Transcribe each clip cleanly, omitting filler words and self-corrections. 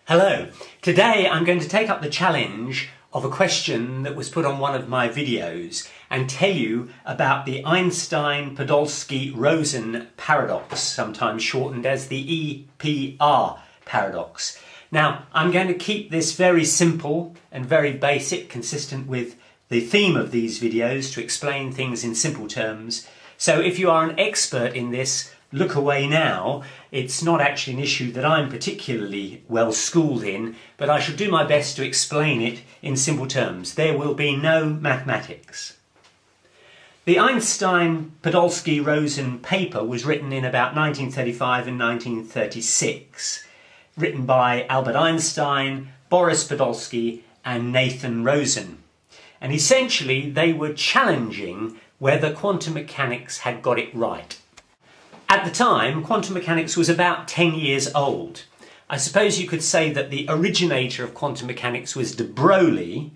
Hello. Today I'm going to take up the challenge of a question that was put on one of my videos and tell you about the Einstein Podolsky Rosen paradox, sometimes shortened as the EPR paradox. Now, I'm going to keep this very simple and very basic, consistent with the theme of these videos, to explain things in simple terms. So if you are an expert in this, look away now. It's not actually an issue that I'm particularly well schooled in, but I shall do my best to explain it in simple terms. There will be no mathematics. The Einstein Podolsky Rosen paper was written in about 1935 and 1936, written by Albert Einstein, Boris Podolsky and Nathan Rosen. And essentially they were challenging whether quantum mechanics had got it right. At the time, quantum mechanics was about 10 years old. I suppose you could say that the originator of quantum mechanics was de Broglie,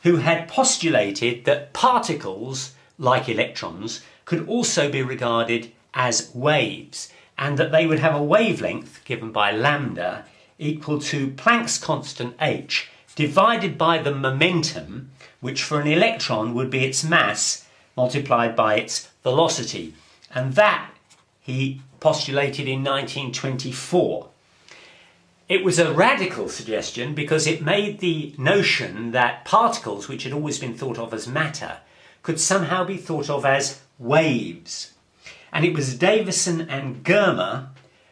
who had postulated that particles, like electrons, could also be regarded as waves, and that they would have a wavelength, given by lambda, equal to Planck's constant h, divided by the momentum, which for an electron would be its mass multiplied by its velocity. And that he postulated in 1924. It was a radical suggestion because it made the notion that particles, which had always been thought of as matter, could somehow be thought of as waves. And it was Davison and Germer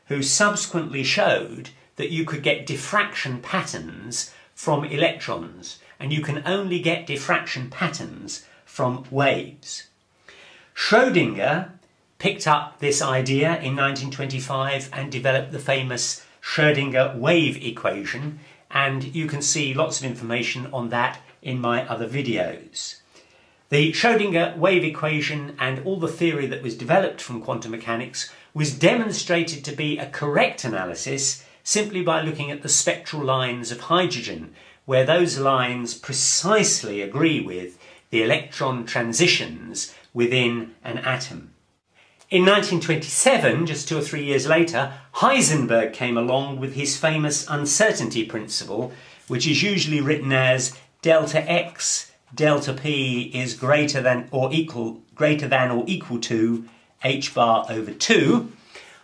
who subsequently showed that you could get diffraction patterns from electrons, and you can only get diffraction patterns from waves. Schrödinger picked up this idea in 1925 and developed the famous Schrödinger wave equation, and you can see lots of information on that in my other videos. The Schrödinger wave equation and all the theory that was developed from quantum mechanics was demonstrated to be a correct analysis simply by looking at the spectral lines of hydrogen, where those lines precisely agree with the electron transitions within an atom. In 1927, just 2 or 3 years later, Heisenberg came along with his famous uncertainty principle, which is usually written as delta x, delta p is greater than or equal to h bar over 2.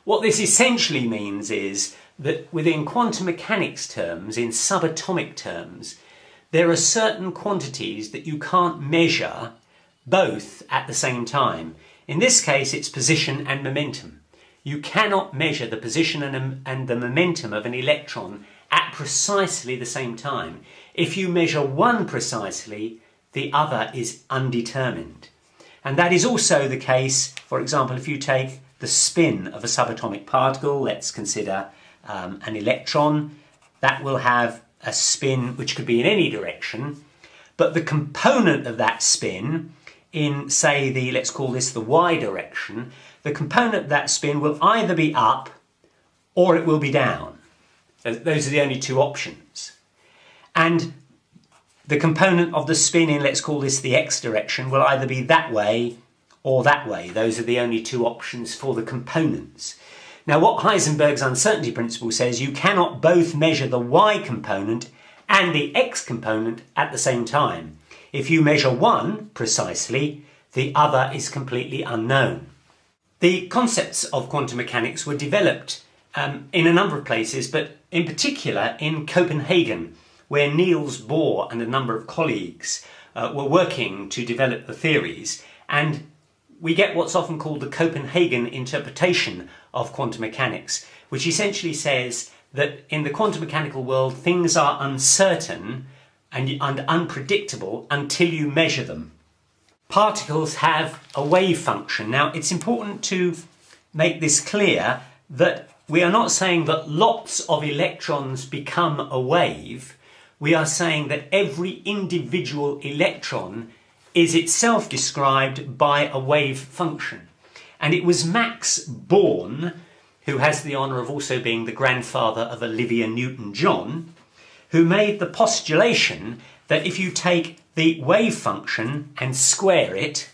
What this essentially means is that within quantum mechanics terms, in subatomic terms, there are certain quantities that you can't measure both at the same time. In this case, it's position and momentum. You cannot measure the position and the momentum of an electron at precisely the same time. If you measure one precisely, the other is undetermined. And that is also the case, for example, if you take the spin of a subatomic particle, let's consider an electron, that will have a spin which could be in any direction, but the component of that spin in, say, let's call this the y direction, the component of that spin will either be up or it will be down. Those are the only two options. And the component of the spin in, let's call this the x direction, will either be that way or that way. Those are the only two options for the components. Now, what Heisenberg's uncertainty principle says, you cannot both measure the y component and the x component at the same time. If you measure one precisely, the other is completely unknown. The concepts of quantum mechanics were developed in a number of places, but in particular in Copenhagen, where Niels Bohr and a number of colleagues were working to develop the theories, and we get what's often called the Copenhagen interpretation of quantum mechanics, which essentially says that in the quantum mechanical world things are uncertain and unpredictable until you measure them. Particles have a wave function. Now, it's important to make this clear that we are not saying that lots of electrons become a wave. We are saying that every individual electron is itself described by a wave function. And it was Max Born, who has the honour of also being the grandfather of Olivia Newton-John, who made the postulation that if you take the wave function and square it,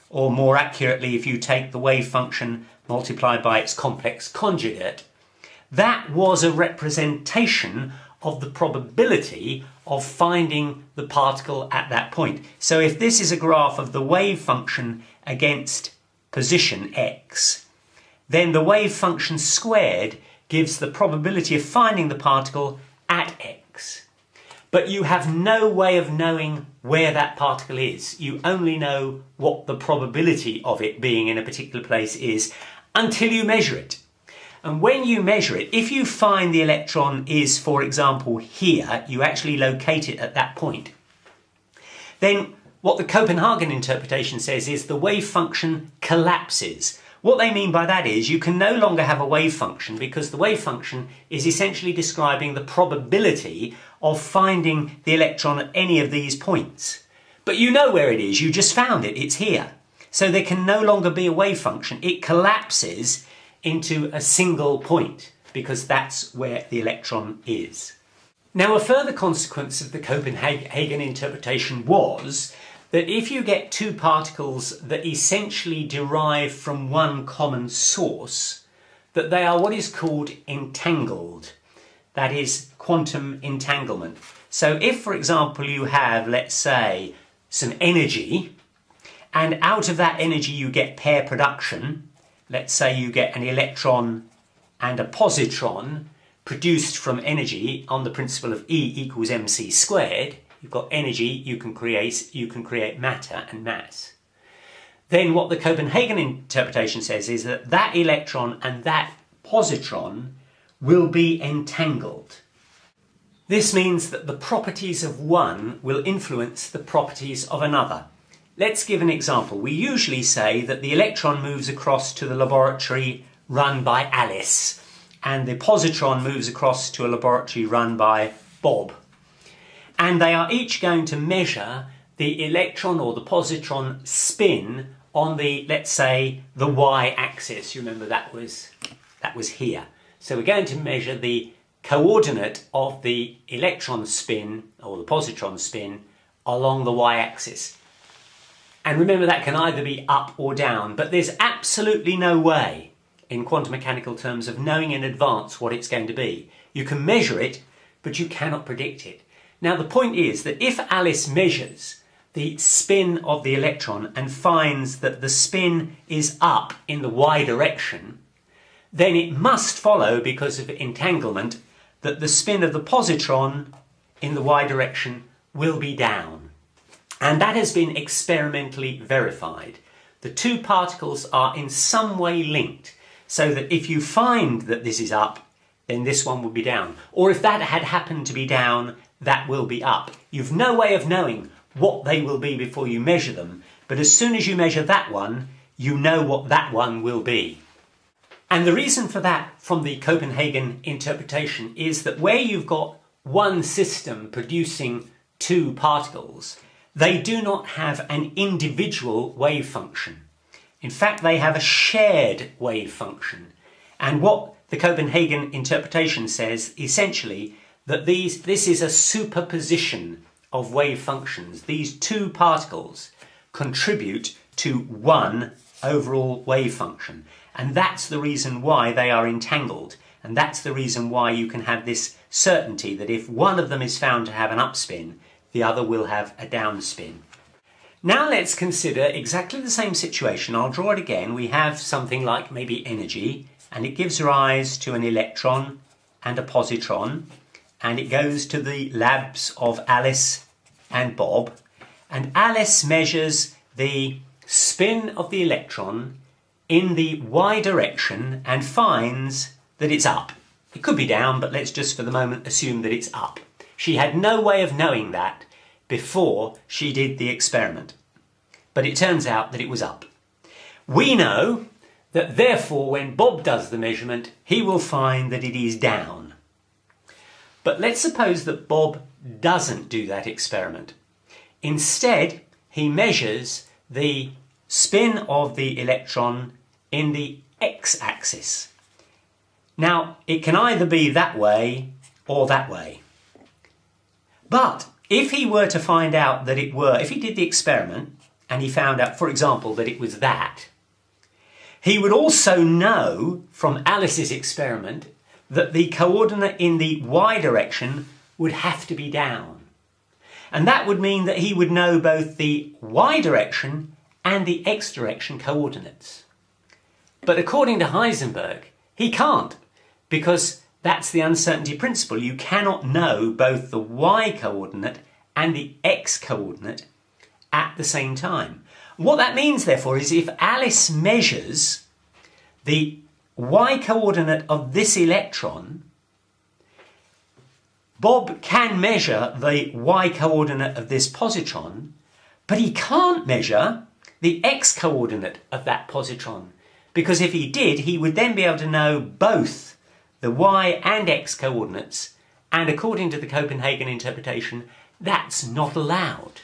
or more accurately, if you take the wave function multiplied by its complex conjugate, that was a representation of the probability of finding the particle at that point. So if this is a graph of the wave function against position x, then the wave function squared gives the probability of finding the particle at x. But you have no way of knowing where that particle is. You only know what the probability of it being in a particular place is until you measure it. And when you measure it, if you find the electron is, for example, here, you actually locate it at that point, then what the Copenhagen interpretation says is the wave function collapses. What they mean by that is you can no longer have a wave function because the wave function is essentially describing the probability of finding the electron at any of these points. But you know where it is, you just found it, it's here. So there can no longer be a wave function. It collapses into a single point because that's where the electron is. Now, a further consequence of the Copenhagen interpretation was that if you get two particles that essentially derive from one common source, that they are what is called entangled. That is quantum entanglement. So if, for example, you have, let's say, some energy, and out of that energy you get pair production, let's say you get an electron and a positron produced from energy on the principle of E equals mc squared. You've got energy, you can create matter and mass. Then what the Copenhagen interpretation says is that that electron and that positron will be entangled. This means that the properties of one will influence the properties of another. Let's give an example. We usually say that the electron moves across to the laboratory run by Alice and the positron moves across to a laboratory run by Bob. And they are each going to measure the electron or the positron spin on the, let's say, the y-axis. You remember that was here. So we're going to measure the coordinate of the electron spin or the positron spin along the y-axis. And remember that can either be up or down, but there's absolutely no way in quantum mechanical terms of knowing in advance what it's going to be. You can measure it, but you cannot predict it. Now the point is that if Alice measures the spin of the electron and finds that the spin is up in the y direction, then it must follow, because of entanglement, that the spin of the positron in the y direction will be down. And that has been experimentally verified. The two particles are in some way linked, so that if you find that this is up, then this one will be down. Or if that had happened to be down, that will be up. You've no way of knowing what they will be before you measure them, but as soon as you measure that one, you know what that one will be. And the reason for that from the Copenhagen interpretation is that where you've got one system producing two particles, they do not have an individual wave function. In fact, they have a shared wave function. And what the Copenhagen interpretation says, essentially, that this is a superposition of wave functions. These two particles contribute to one overall wave function. And that's the reason why they are entangled. And that's the reason why you can have this certainty that if one of them is found to have an upspin, the other will have a downspin. Now let's consider exactly the same situation. I'll draw it again. We have something like maybe energy, and it gives rise to an electron and a positron, and it goes to the labs of Alice and Bob, and Alice measures the spin of the electron in the y direction and finds that it's up. It could be down, but let's just for the moment assume that it's up. She had no way of knowing that before she did the experiment, but it turns out that it was up. We know that therefore when Bob does the measurement, he will find that it is down. But let's suppose that Bob doesn't do that experiment. Instead, he measures the spin of the electron in the x-axis. Now, it can either be that way or that way. But if he were to find out that if he did the experiment and he found out, for example, that it was that, he would also know from Alice's experiment that the coordinate in the y direction would have to be down. And that would mean that he would know both the y direction and the x direction coordinates. But according to Heisenberg, he can't, because that's the uncertainty principle. You cannot know both the y coordinate and the x coordinate at the same time. What that means, therefore, is if Alice measures the y coordinate of this electron, Bob can measure the y coordinate of this positron, but he can't measure the x coordinate of that positron, because if he did, he would then be able to know both the y and x coordinates, and according to the Copenhagen interpretation, that's not allowed.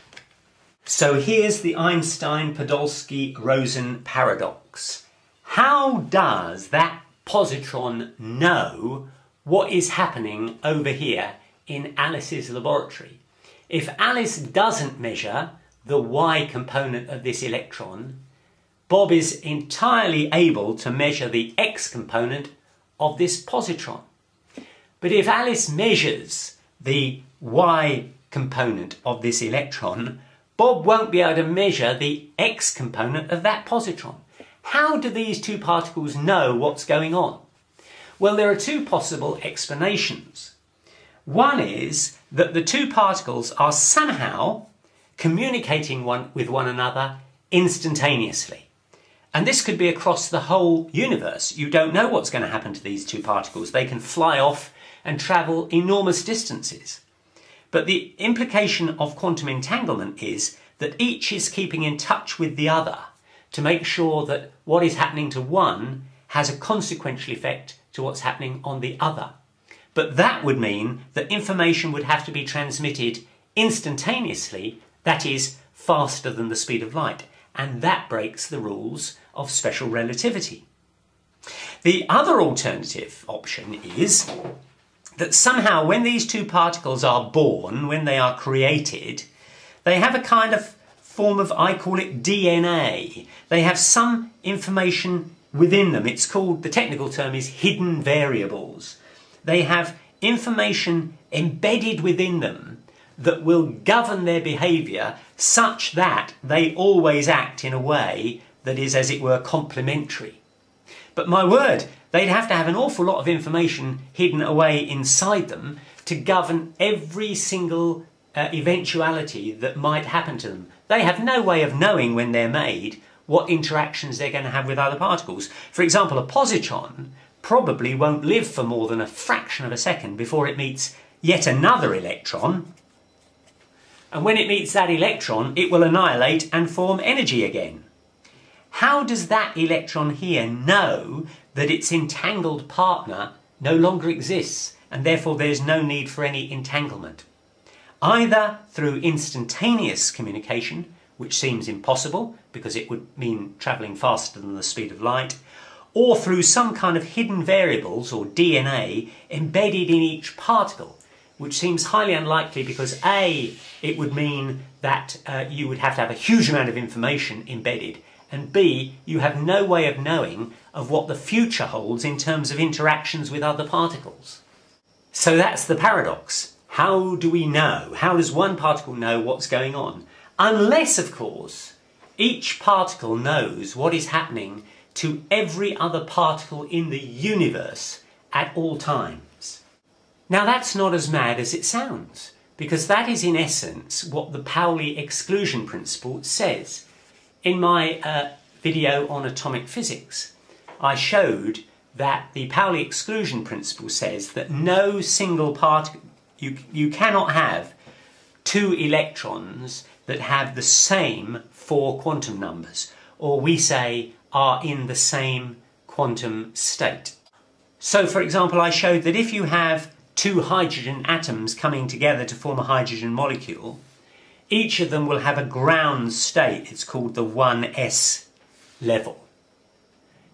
So here's the Einstein Podolsky Rosen paradox. How does that positron know what is happening over here in Alice's laboratory? If Alice doesn't measure the y component of this electron, Bob is entirely able to measure the x component of this positron. But if Alice measures the y component of this electron, Bob won't be able to measure the x component of that positron. How do these two particles know what's going on? Well, there are two possible explanations. One is that the two particles are somehow communicating with one another instantaneously. And this could be across the whole universe. You don't know what's going to happen to these two particles. They can fly off and travel enormous distances. But the implication of quantum entanglement is that each is keeping in touch with the other to make sure that what is happening to one has a consequential effect to what's happening on the other. But that would mean that information would have to be transmitted instantaneously, that is, faster than the speed of light. And that breaks the rules of special relativity. The other alternative option is that somehow when these two particles are born, when they are created, they have a kind of form of, I call it DNA. They have some information within them. It's called, the technical term is hidden variables. They have information embedded within them that will govern their behaviour such that they always act in a way that is, as it were, complementary. But my word, they'd have to have an awful lot of information hidden away inside them to govern every single eventuality that might happen to them. They have no way of knowing when they're made what interactions they're going to have with other particles. For example, a positron probably won't live for more than a fraction of a second before it meets yet another electron. And when it meets that electron, it will annihilate and form energy again. How does that electron here know that its entangled partner no longer exists and therefore there's no need for any entanglement? Either through instantaneous communication, which seems impossible because it would mean travelling faster than the speed of light, or through some kind of hidden variables or DNA embedded in each particle, which seems highly unlikely because A, it would mean that you would have to have a huge amount of information embedded, and B, you have no way of knowing of what the future holds in terms of interactions with other particles. So that's the paradox. How do we know? How does one particle know what's going on? Unless, of course, each particle knows what is happening to every other particle in the universe at all times. Now that's not as mad as it sounds, because that is in essence what the Pauli exclusion principle says. In my video on atomic physics, I showed that the Pauli exclusion principle says that no single particle, you cannot have two electrons that have the same four quantum numbers, or we say are in the same quantum state. So for example, I showed that if you have two hydrogen atoms coming together to form a hydrogen molecule, each of them will have a ground state. It's called the 1s level.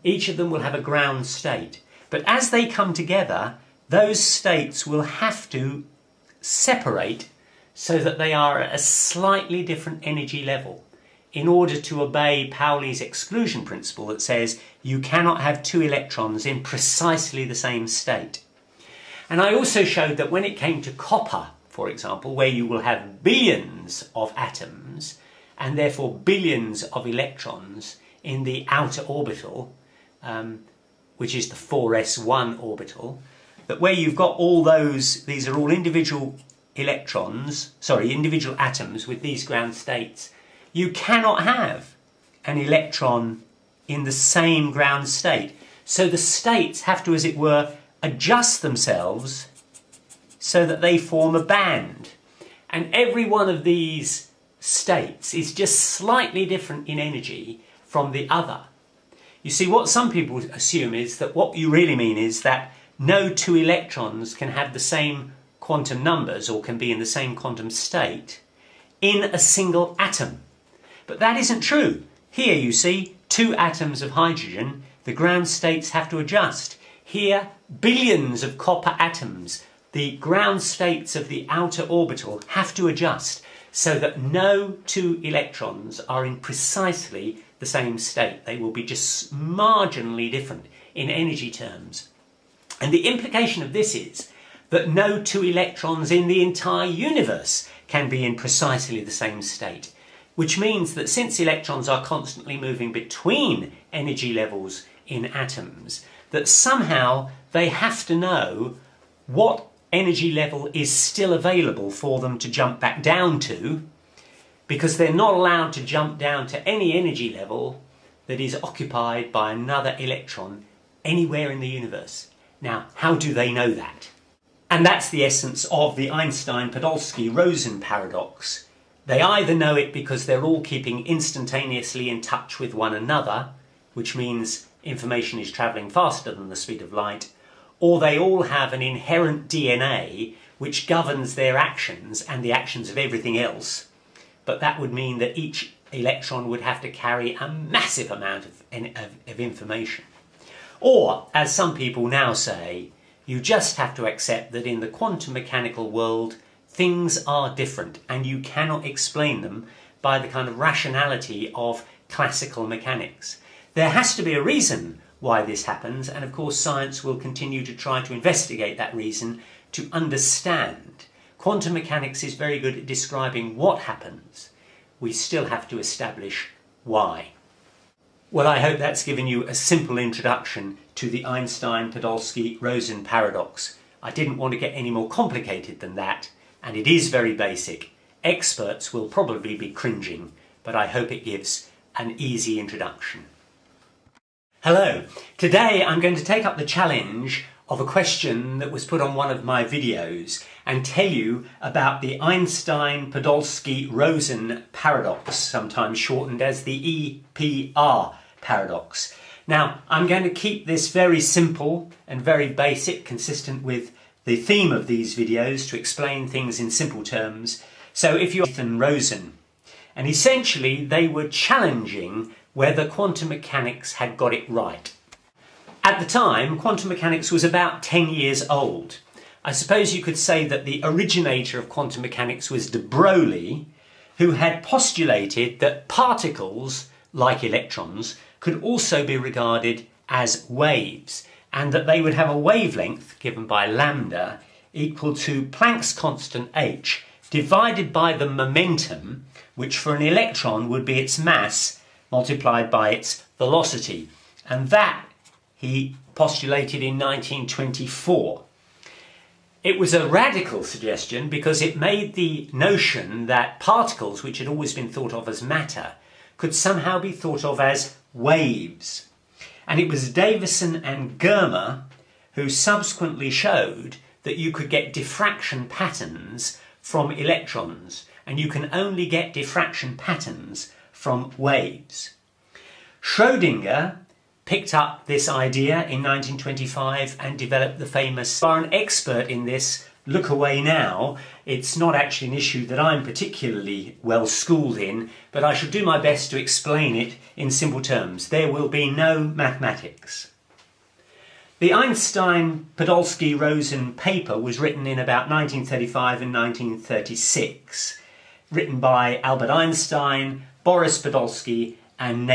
Each of them will have a ground state. But as they come together, those states will have to separate so that they are at a slightly different energy level in order to obey Pauli's exclusion principle that says you cannot have two electrons in precisely the same state. And I also showed that when it came to copper, for example, where you will have billions of atoms and therefore billions of electrons in the outer orbital, which is the 4s1 orbital, that where you've got all these are all individual individual atoms with these ground states, you cannot have an electron in the same ground state. So the states have to, as it were, adjust themselves so that they form a band. And every one of these states is just slightly different in energy from the other. You see, what some people assume is that what you really mean is that no two electrons can have the same quantum numbers or can be in the same quantum state in a single atom. But that isn't true. Here you see two atoms of hydrogen, the ground states have to adjust. Here, billions of copper atoms, the ground states of the outer orbital have to adjust so that no two electrons are in precisely the same state. They will be just marginally different in energy terms. And the implication of this is that no two electrons in the entire universe can be in precisely the same state, which means that since electrons are constantly moving between energy levels in atoms, that somehow they have to know what energy level is still available for them to jump back down to, because they're not allowed to jump down to any energy level that is occupied by another electron anywhere in the universe. Now, how do they know that? And that's the essence of the Einstein Podolsky Rosen paradox. They either know it because they're all keeping instantaneously in touch with one another, which means information is travelling faster than the speed of light, or they all have an inherent DNA which governs their actions and the actions of everything else. But that would mean that each electron would have to carry a massive amount of information. Or, as some people now say, you just have to accept that in the quantum mechanical world, things are different and you cannot explain them by the kind of rationality of classical mechanics. There has to be a reason why this happens, and of course science will continue to try to investigate that reason to understand. Quantum mechanics is very good at describing what happens. We still have to establish why. Well, I hope that's given you a simple introduction to the Einstein Podolsky Rosen paradox. I didn't want to get any more complicated than that, and it is very basic. Experts will probably be cringing, but I hope it gives an easy introduction. Hello, today I'm going to take up the challenge of a question that was put on one of my videos and tell you about the Einstein Podolsky Rosen paradox, sometimes shortened as the EPR paradox. Now, I'm going to keep this very simple and very basic, consistent with the theme of these videos, to explain things in simple terms. So if you're Einstein Rosen, and essentially they were challenging whether quantum mechanics had got it right. At the time, quantum mechanics was about 10 years old. I suppose you could say that the originator of quantum mechanics was de Broglie, who had postulated that particles, like electrons, could also be regarded as waves, and that they would have a wavelength, given by lambda, equal to Planck's constant h, divided by the momentum, which for an electron would be its mass, multiplied by its velocity. And that he postulated in 1924. It was a radical suggestion because it made the notion that particles, which had always been thought of as matter, could somehow be thought of as waves. And it was Davison and Germer who subsequently showed that you could get diffraction patterns from electrons, and you can only get diffraction patterns from waves. Schrödinger picked up this idea in 1925 and developed the famous, you are an expert in this, look away now. It's not actually an issue that I'm particularly well schooled in, but I shall do my best to explain it in simple terms. There will be no mathematics. The Einstein Podolsky Rosen paper was written in about 1935 and 1936, written by Albert Einstein, Boris Podolsky and